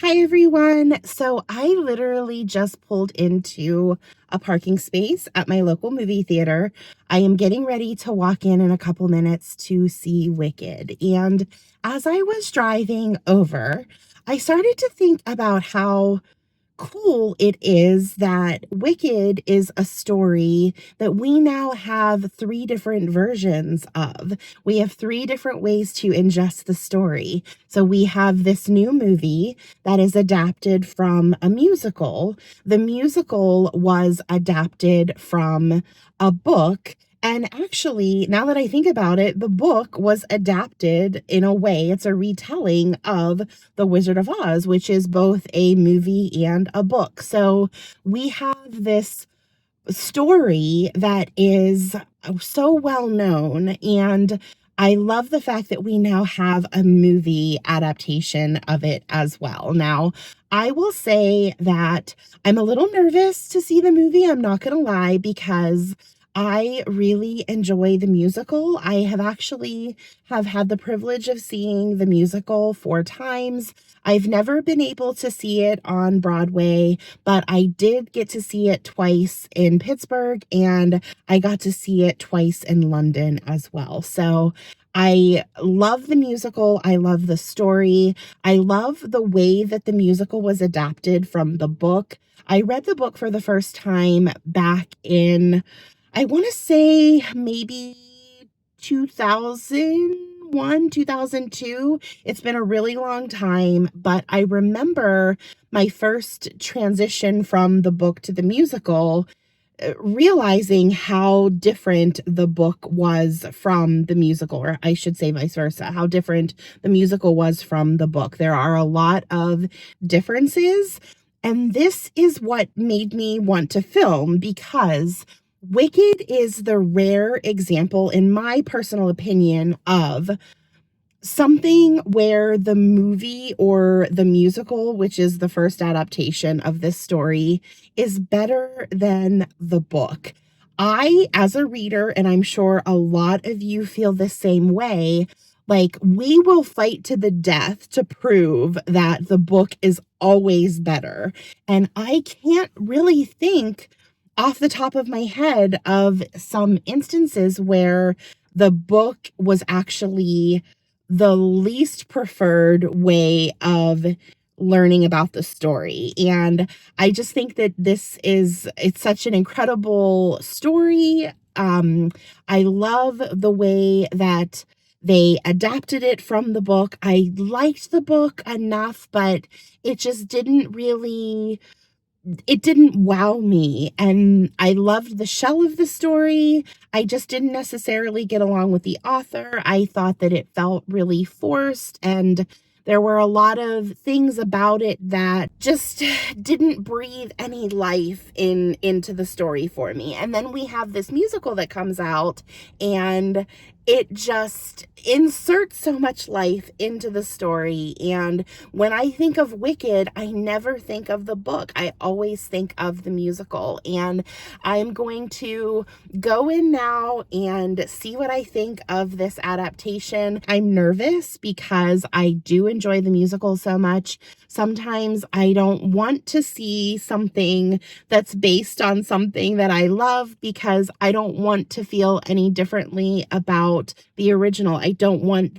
Hi everyone. So I literally just pulled into a parking space at my local movie theater. I am getting ready to walk in a couple minutes to see Wicked. And as I was driving over, I started to think about how cool it is that Wicked is a story that we now have three different versions of. We have three different ways to ingest the story. So we have this new movie that is adapted from a musical. The musical was adapted from a book. And actually, now that I think about it, the book was adapted in a way, it's a retelling of The Wizard of Oz, which is both a movie and a book. So we have this story that is so well known, and I love the fact that we now have a movie adaptation of it as well. Now, I will say that I'm a little nervous to see the movie. I'm not going to lie, because I really enjoy the musical. I have had the privilege of seeing the musical 4 times. I've never been able to see it on Broadway, but I did get to see it twice in Pittsburgh, and I got to see it twice in London as well. So I love the musical. I love the story. I love the way that the musical was adapted from the book. I read the book for the first time back in, I want to say maybe 2001, 2002. It's been a really long time, but I remember my first transition from the book to the musical, realizing how different the book was from the musical, or I should say vice versa, how different the musical was from the book. There are a lot of differences, and this is what made me want to film, because Wicked is the rare example, in my personal opinion, of something where the movie or the musical, which is the first adaptation of this story, is better than the book. I, as a reader, and I'm sure a lot of you feel the same way, like, we will fight to the death to prove that the book is always better. And I can't really think off the top of my head of some instances where the book was actually the least preferred way of learning about the story. And I just think that it's such an incredible story. I love the way that they adapted it from the book. I liked the book enough, but it just didn't wow me. And I loved the shell of the story. I just didn't necessarily get along with the author. I thought that it felt really forced, and there were a lot of things about it that just didn't breathe any life into the story for me. And then we have this musical that comes out, and it just inserts so much life into the story. And when I think of Wicked, I never think of the book. I always think of the musical. And I'm going to go in now and see what I think of this adaptation. I'm nervous because I do enjoy the musical so much. Sometimes I don't want to see something that's based on something that I love, because I don't want to feel any differently about the original. I don't want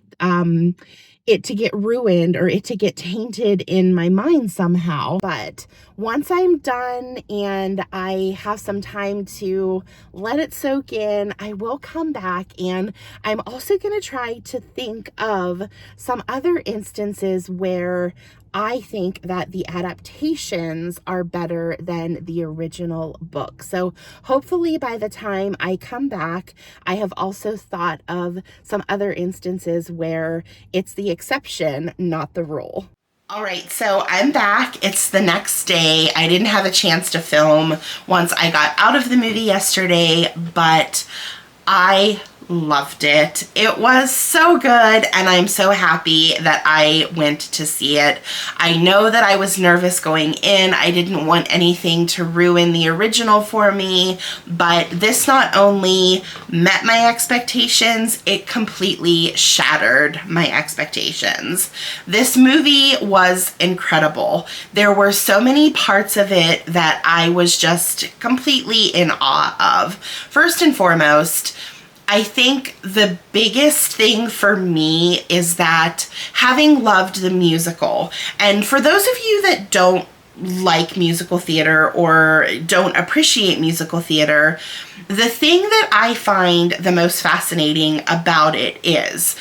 it to get ruined or it to get tainted in my mind somehow. But once I'm done and I have some time to let it soak in, I will come back, and I'm also going to try to think of some other instances where I think that the adaptations are better than the original book. So hopefully by the time I come back, I have also thought of some other instances where it's the exception, not the rule. All right, so I'm back. It's the next day. I didn't have a chance to film once I got out of the movie yesterday, but I loved it. It was so good, and I'm so happy that I went to see it. I know that I was nervous going in. I didn't want anything to ruin the original for me, but this not only met my expectations, it completely shattered my expectations. This movie was incredible. There were so many parts of it that I was just completely in awe of. First and foremost, I think the biggest thing for me is that having loved the musical, and for those of you that don't like musical theater or don't appreciate musical theater, the thing that I find the most fascinating about it is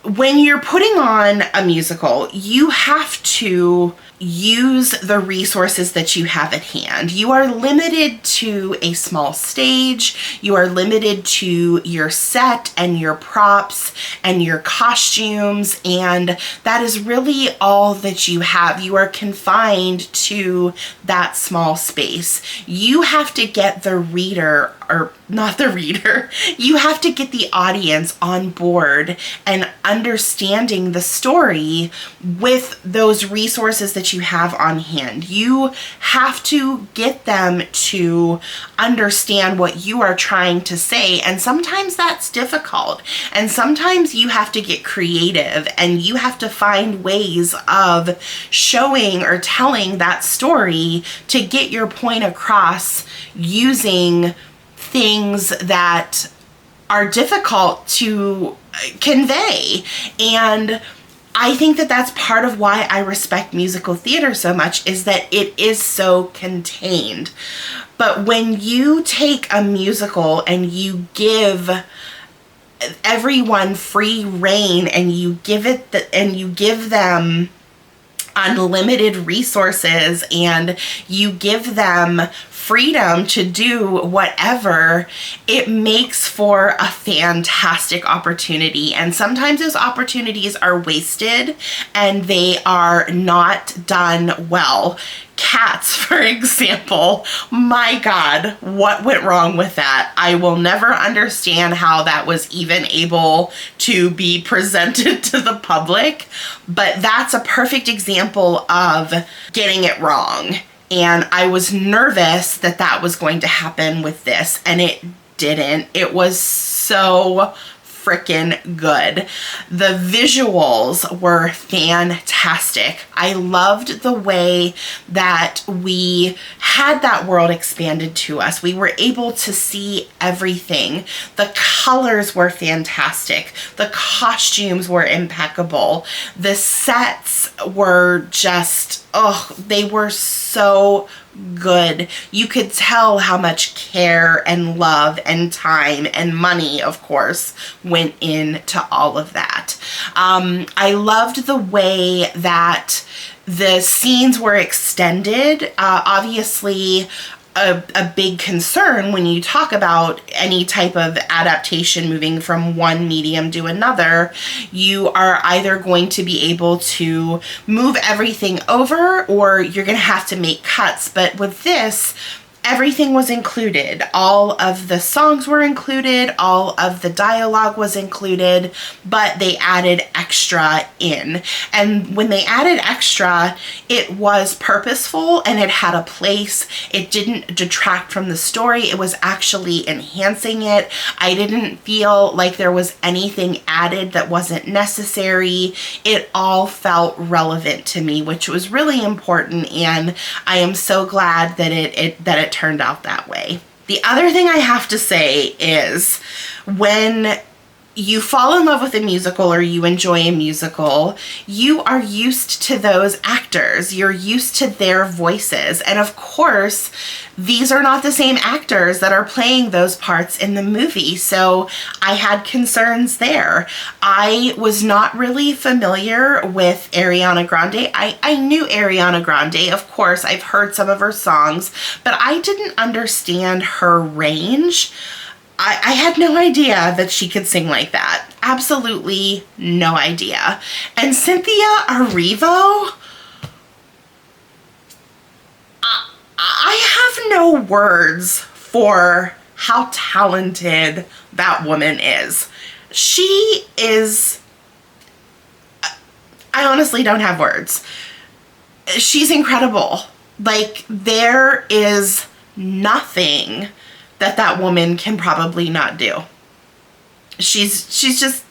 when you're putting on a musical, you have to use the resources that you have at hand. You are limited to a small stage. You are limited to your set and your props and your costumes, and that is really all that you have. You are confined to that small space. You have to get the reader, or not the reader, you have to get the audience on board and understanding the story with those resources that you have on hand. You have to get them to understand what you are trying to say, and sometimes that's difficult, and sometimes you have to get creative and you have to find ways of showing or telling that story to get your point across using things that are difficult to convey. And I think that that's part of why I respect musical theater so much, is that it is so contained. But when you take a musical and you give everyone free reign and you give them unlimited resources and you give them freedom to do whatever, it makes for a fantastic opportunity. And sometimes those opportunities are wasted and they are not done well. Cats, for example, my God, what went wrong with that? I will never understand how that was even able to be presented to the public, but that's a perfect example of getting it wrong. And I was nervous that that was going to happen with this, and it didn't. It was so freaking good. The visuals were fantastic. I loved the way that we had that world expanded to us. We were able to see everything. The colors were fantastic. The costumes were impeccable. The sets were just, they were so good. You could tell how much care and love and time and money, of course, went into all of that. I loved the way that the scenes were extended. Obviously, a big concern when you talk about any type of adaptation moving from one medium to another, you are either going to be able to move everything over or you're going to have to make cuts. But with this, everything was included. All of the songs were included, all of the dialogue was included, but they added extra in. And when they added extra, it was purposeful and it had a place. It didn't detract from the story. It was actually enhancing it. I didn't feel like there was anything added that wasn't necessary. It all felt relevant to me, which was really important, and I am so glad that it turned out that way. The other thing I have to say is when you fall in love with a musical or you enjoy a musical, you are used to those actors. You're used to their voices. And of course, these are not the same actors that are playing those parts in the movie. So I had concerns there. I was not really familiar with Ariana Grande. I knew Ariana Grande, of course. I've heard some of her songs, but I didn't understand her range. I had no idea that she could sing like that. Absolutely no idea. And Cynthia Erivo, I have no words for how talented that woman is. She is, I honestly don't have words. She's incredible. Like, there is nothing that woman can probably not do. She's just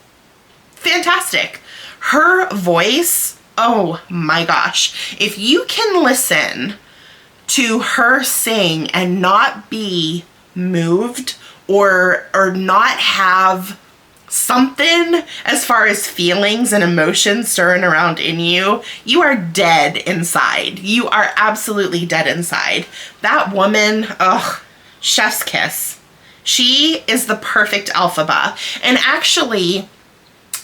fantastic. Her voice, oh my gosh. If you can listen to her sing and not be moved or not have something as far as feelings and emotions stirring around in you, you are dead inside. You are absolutely dead inside. That woman, ugh, chef's kiss. She is the perfect Elphaba. And actually,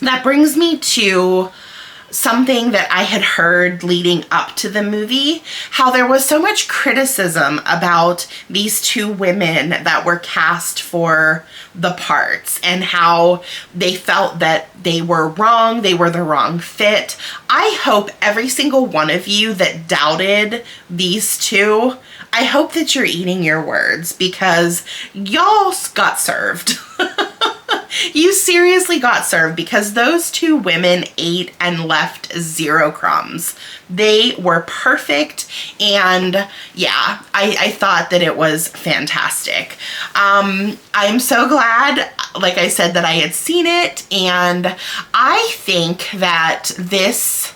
that brings me to something that I had heard leading up to the movie, how there was so much criticism about these two women that were cast for the parts and how they felt that they were wrong, they were the wrong fit. I hope every single one of you that doubted these two, I hope that you're eating your words, because y'all got served. You seriously got served, because those two women ate and left zero crumbs. They were perfect, and yeah, I thought that it was fantastic. I'm so glad, like I said, that I had seen it, and I think that this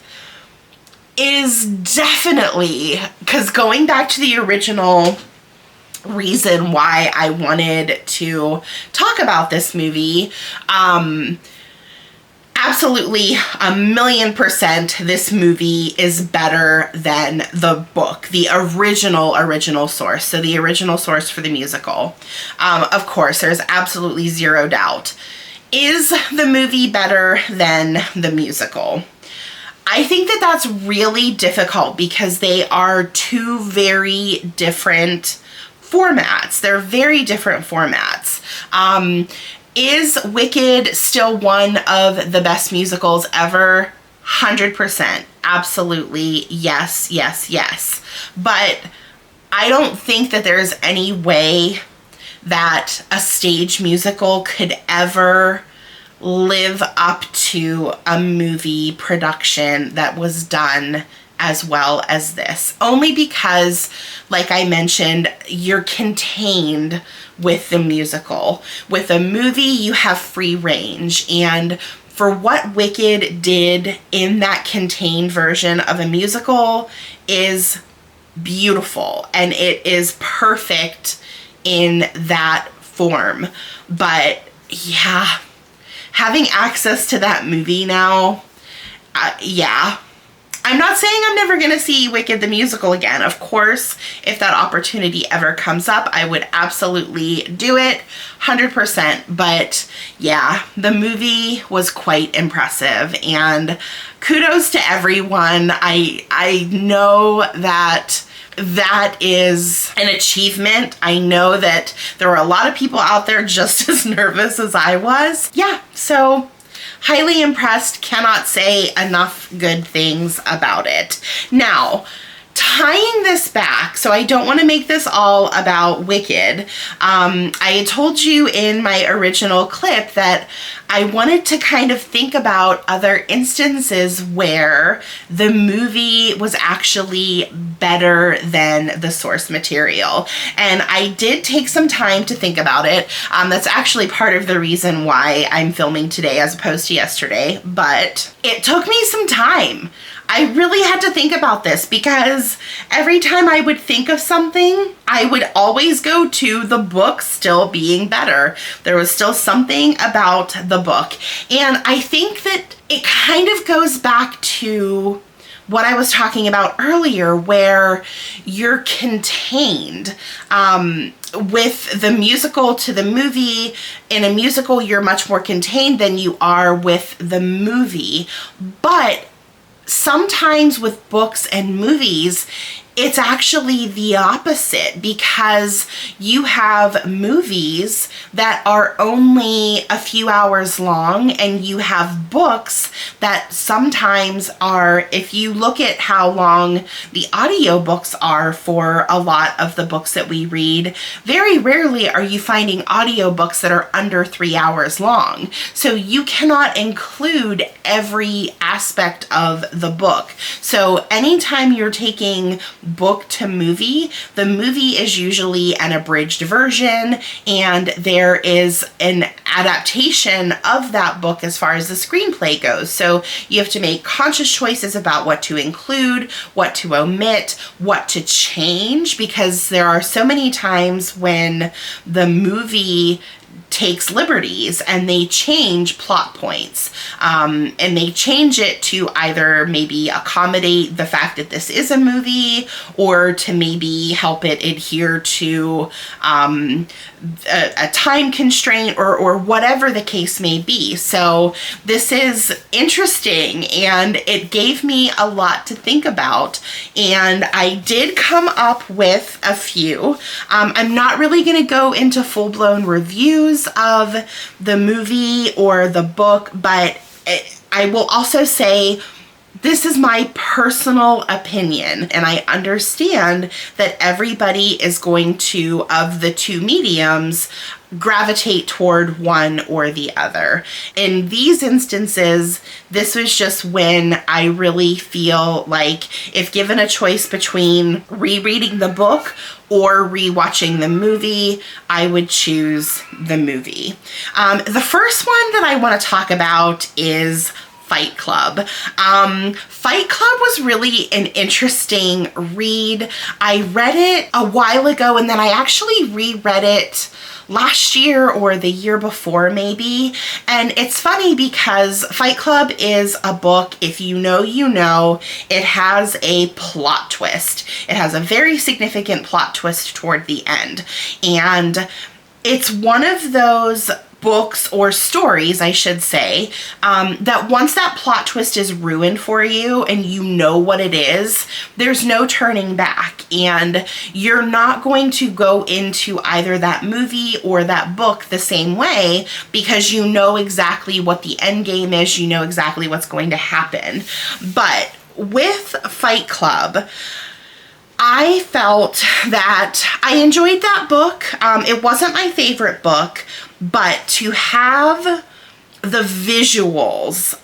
is definitely, because going back to the original reason why I wanted to talk about this movie, absolutely 1,000,000% this movie is better than the book, the original source. So the original source for the musical. Of course, there's absolutely zero doubt. Is the movie better than the musical? I think that that's really difficult, because they are two very different formats. They're very different formats. Is Wicked still one of the best musicals ever? 100%. Absolutely. Yes, yes, yes. But I don't think that there's any way that a stage musical could ever live up to a movie production that was done as well as this. Only because, like I mentioned, you're contained with the musical. With a movie, you have free range. And for what Wicked did in that contained version of a musical is beautiful. And it is perfect in that form. But yeah, having access to that movie now, yeah. I'm not saying I'm never going to see Wicked the musical again. Of course, if that opportunity ever comes up, I would absolutely do it, 100%. But yeah, the movie was quite impressive, and kudos to everyone. I know that is an achievement. I know that there were a lot of people out there just as nervous as I was. Yeah, so highly impressed, cannot say enough good things about it. Now, tying this back, so I don't want to make this all about Wicked. I had told you in my original clip that I wanted to kind of think about other instances where the movie was actually better than the source material. And I did take some time to think about it. That's actually part of the reason why I'm filming today as opposed to yesterday, but it took me some time. I really had to think about this, because every time I would think of something, I would always go to the book still being better. There was still something about the book. And I think that it kind of goes back to what I was talking about earlier, where you're contained. With the musical to the movie, in a musical, you're much more contained than you are with the movie. But sometimes with books and movies, It's actually the opposite, because you have movies that are only a few hours long, and you have books that sometimes are, if you look at how long the audiobooks are for a lot of the books that we read, very rarely are you finding audiobooks that are under 3 hours long. So you cannot include every aspect of the book. So anytime you're taking book to movie, the movie is usually an abridged version, and there is an adaptation of that book as far as the screenplay goes. So you have to make conscious choices about what to include, what to omit, what to change, because there are so many times when the movie takes liberties and they change plot points, and they change it to either maybe accommodate the fact that this is a movie, or to maybe help it adhere to a time constraint, or whatever the case may be. So this is interesting, and it gave me a lot to think about, and I did come up with a few. I'm not really going to go into full-blown reviews of the movie or the book, but I will also say this is my personal opinion, and I understand that everybody is going to, of the two mediums, gravitate toward one or the other. In these instances, this was just when I really feel like, if given a choice between rereading the book or rewatching the movie, I would choose the movie. The first one that I want to talk about is Fight Club. Fight Club was really an interesting read. I read it a while ago, and then I actually reread it last year or the year before maybe. And it's funny because Fight Club is a book, if you know, you know, it has a plot twist. It has a very significant plot twist toward the end. And it's one of those books, or stories, I should say, that once that plot twist is ruined for you and you know what it is, there's no turning back, and you're not going to go into either that movie or that book the same way, because you know exactly what the end game is, you know exactly what's going to happen. But with Fight Club, I felt that I enjoyed that book. It wasn't my favorite book, but to have the visuals,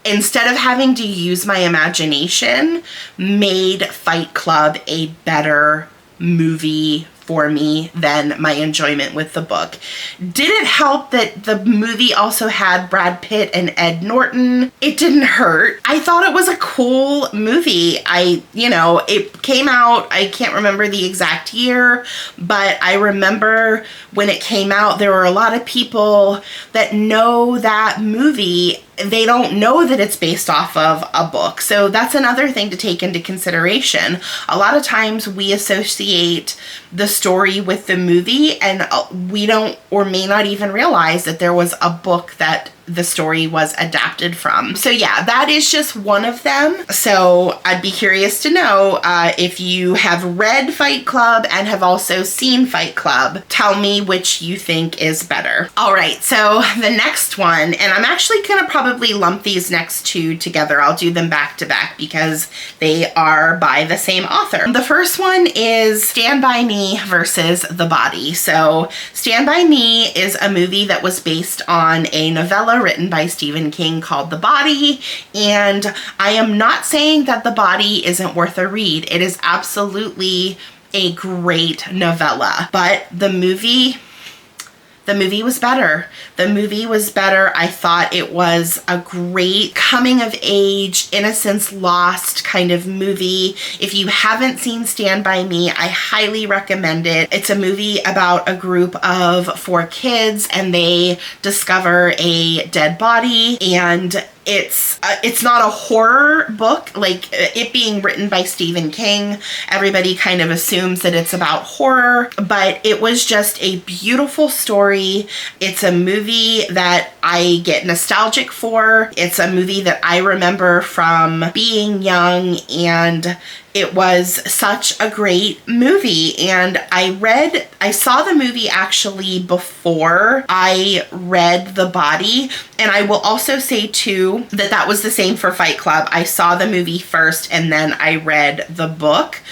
instead of having to use my imagination, made Fight Club a better movie for me than my enjoyment with the book. Did it help that the movie also had Brad Pitt and Ed Norton? It didn't hurt. I thought it was a cool movie. It came out, I can't remember the exact year, but I remember when it came out, there were a lot of people that know that movie. They don't know that it's based off of a book. So that's another thing to take into consideration. A lot of times we associate the story with the movie, and we don't, or may not even realize that there was a book that the story was adapted from. So yeah, that is just one of them. So I'd be curious to know if you have read Fight Club and have also seen Fight Club. Tell me which you think is better. All right, so the next one, and I'm actually gonna probably lump these next two together. I'll do them back to back because they are by the same author. The first one is Stand By Me versus The Body. So Stand By Me is a movie that was based on a novella written by Stephen King called The Body, and I am not saying that The Body isn't worth a read. It is absolutely a great novella, but the movie was better. The movie was better. I thought it was a great coming of age, innocence lost kind of movie. If you haven't seen Stand By Me, I highly recommend it. It's a movie about a group of 4 kids, and they discover a dead body, and it's not a horror book. Like, it being written by Stephen King, everybody kind of assumes that it's about horror, but it was just a beautiful story. It's a movie that I get nostalgic for. It's a movie that I remember from being young, and it was such a great movie. And I saw the movie actually before I read the body. And I will also say too that that was the same for Fight Club. I saw the movie first and then I read the book.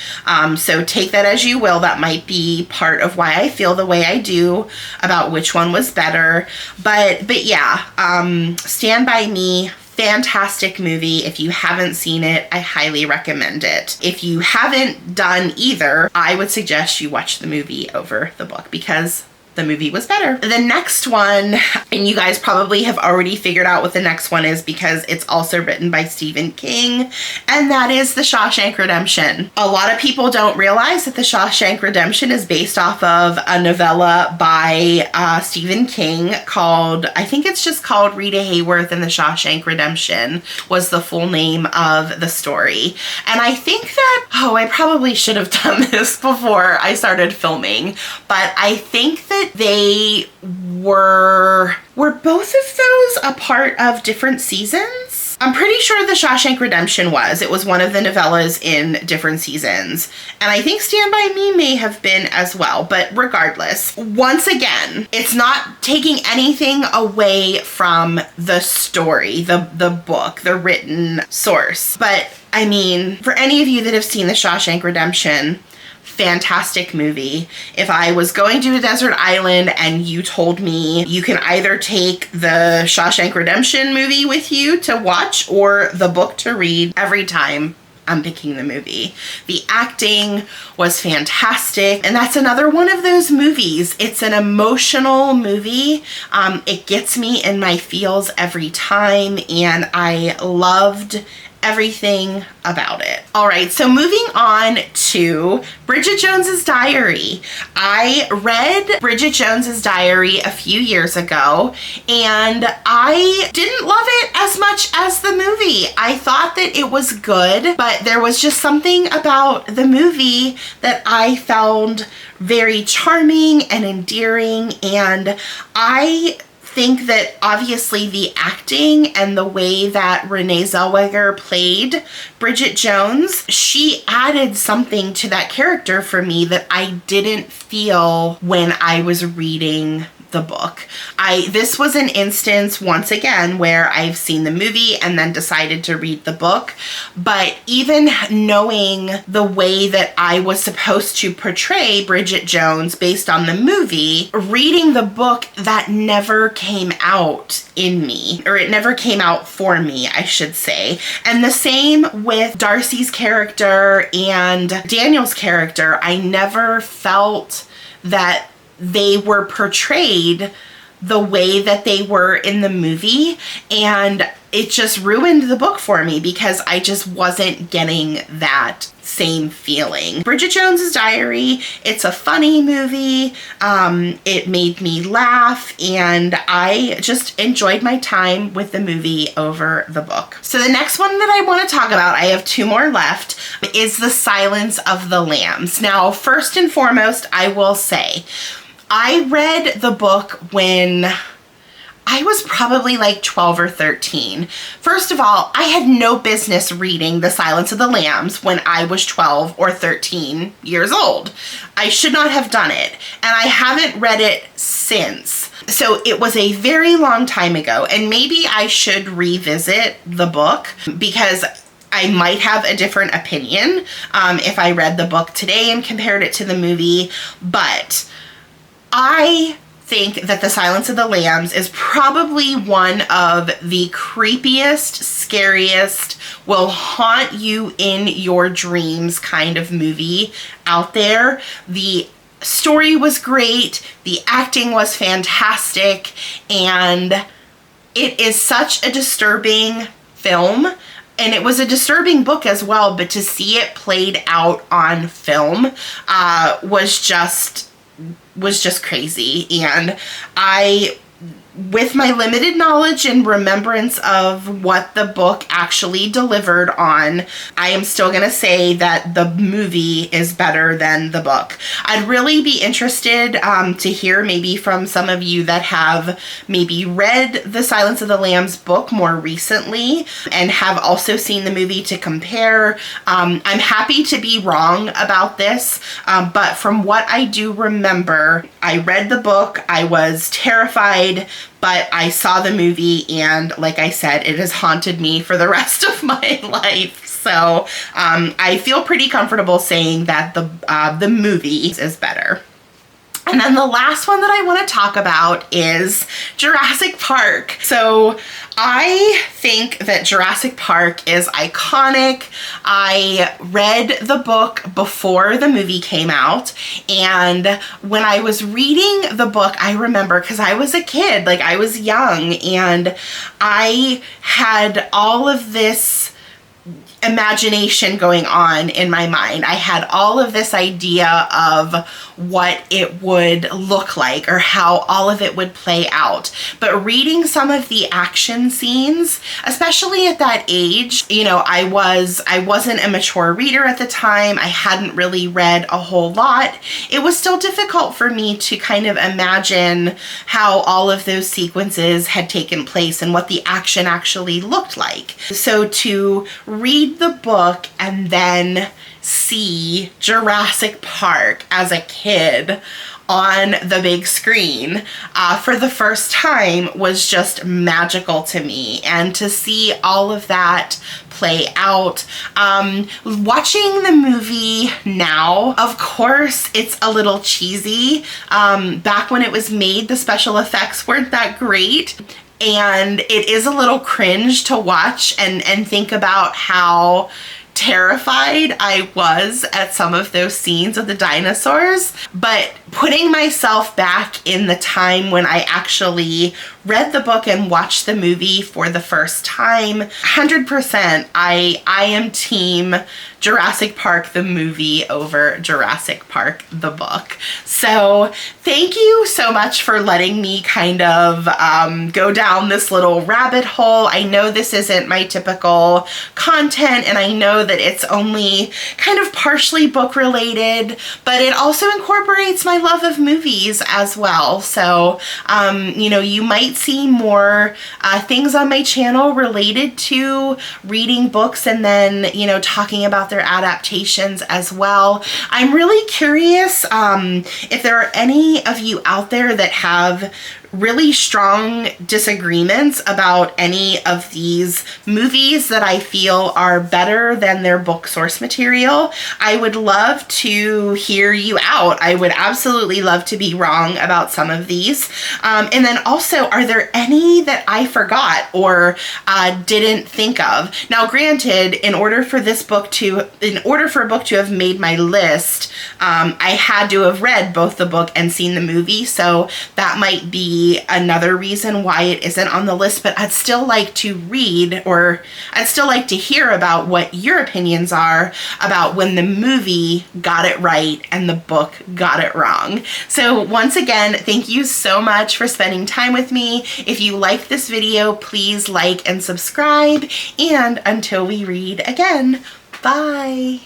So take that as you will. That might be part of why I feel the way I do about which one was better. But yeah, Stand By Me, fantastic movie. If you haven't seen it, I highly recommend it. If you haven't done either, I would suggest you watch the movie over the book because the movie was better. The next one, and you guys probably have already figured out what the next one is because it's also written by Stephen King, and that is The Shawshank Redemption. A lot of people don't realize that The Shawshank Redemption is based off of a novella by Stephen King called, I think it's just called Rita Hayworth and The Shawshank Redemption was the full name of the story. And I think that, I probably should have done this before I started filming, but I think that they were both of those a part of different seasons? I'm pretty sure The Shawshank Redemption was. It was one of the novellas in different seasons. And I think Stand By Me may have been as well. But regardless, once again, it's not taking anything away from the story, the book, the written source. But I mean, for any of you that have seen The Shawshank Redemption, fantastic movie. If I was going to a desert island and you told me you can either take the Shawshank Redemption movie with you to watch or the book to read, every time I'm picking the movie. The acting was fantastic, and that's another one of those movies. It's an emotional movie. It gets me in my feels every time, and I loved everything about it. All right, so moving on to Bridget Jones's Diary. I read Bridget Jones's Diary a few years ago, and I didn't love it as much as the movie. I thought that it was good, but there was just something about the movie that I found very charming and endearing, and I think that obviously the acting and the way that Renee Zellweger played Bridget Jones, she added something to that character for me that I didn't feel when I was reading the book. This was an instance, once again, where I've seen the movie and then decided to read the book. But even knowing the way that I was supposed to portray Bridget Jones based on the movie, reading the book, that never came out in me, or it never came out for me, I should say. And the same with Darcy's character and Daniel's character. I never felt that they were portrayed the way that they were in the movie, and it just ruined the book for me because I just wasn't getting that same feeling. Bridget Jones's Diary, it's a funny movie. It made me laugh, and I just enjoyed my time with the movie over the book. So the next one that I want to talk about, I have two more left, is The Silence of the Lambs. Now, first and foremost, I will say, I read the book when I was probably like 12 or 13. First of all, I had no business reading The Silence of the Lambs when I was 12 or 13 years old. I should not have done it, and I haven't read it since. So it was a very long time ago, and maybe I should revisit the book because I might have a different opinion if I read the book today and compared it to the movie, but I think that The Silence of the Lambs is probably one of the creepiest, scariest, will haunt you in your dreams kind of movie out there. The story was great, the acting was fantastic, and it is such a disturbing film. And it was a disturbing book as well, but to see it played out on film was just crazy. And I with my limited knowledge and remembrance of what the book actually delivered on, I am still going to say that the movie is better than the book. I'd really be interested to hear maybe from some of you that have maybe read the Silence of the Lambs book more recently and have also seen the movie to compare. I'm happy to be wrong about this, but from what I do remember, I read the book, I was terrified, but I saw the movie, and like I said, it has haunted me for the rest of my life. So I feel pretty comfortable saying that the movie is better. And then the last one that I want to talk about is Jurassic Park. So I think that Jurassic Park is iconic. I read the book before the movie came out, and when I was reading the book, I remember, because I was a kid, like I was young, and I had all of this imagination going on in my mind. I had all of this idea of what it would look like or how all of it would play out. But reading some of the action scenes, especially at that age, you know, I wasn't a mature reader at the time. I hadn't really read a whole lot. It was still difficult for me to kind of imagine how all of those sequences had taken place and what the action actually looked like. So to read the book and then see Jurassic Park as a kid on the big screen for the first time was just magical to me. And to see all of that play out, watching the movie now, of course it's a little cheesy. Back when it was made, the special effects weren't that great, and it is a little cringe to watch and think about how terrified I was at some of those scenes of the dinosaurs. But putting myself back in the time when I actually read the book and watched the movie for the first time, 100% I am team Jurassic Park the movie over Jurassic Park the book. So thank you so much for letting me kind of go down this little rabbit hole. I know this isn't my typical content, and I know that it's only kind of partially book related, but it also incorporates my love of movies as well. So you know, you might see more things on my channel related to reading books and then, you know, talking about their adaptations as well. I'm really curious if there are any of you out there that have really strong disagreements about any of these movies that I feel are better than their book source material. I would love to hear you out. I would absolutely love to be wrong about some of these. And then also, are there any that I forgot or didn't think of? Now, granted, in order for a book to have made my list, I had to have read both the book and seen the movie, so that might be another reason why it isn't on the list. But I'd still like to read, or I'd still like to hear about what your opinions are about when the movie got it right and the book got it wrong. So once again, thank you so much for spending time with me. If you like this video, please like and subscribe, and until we read again, bye.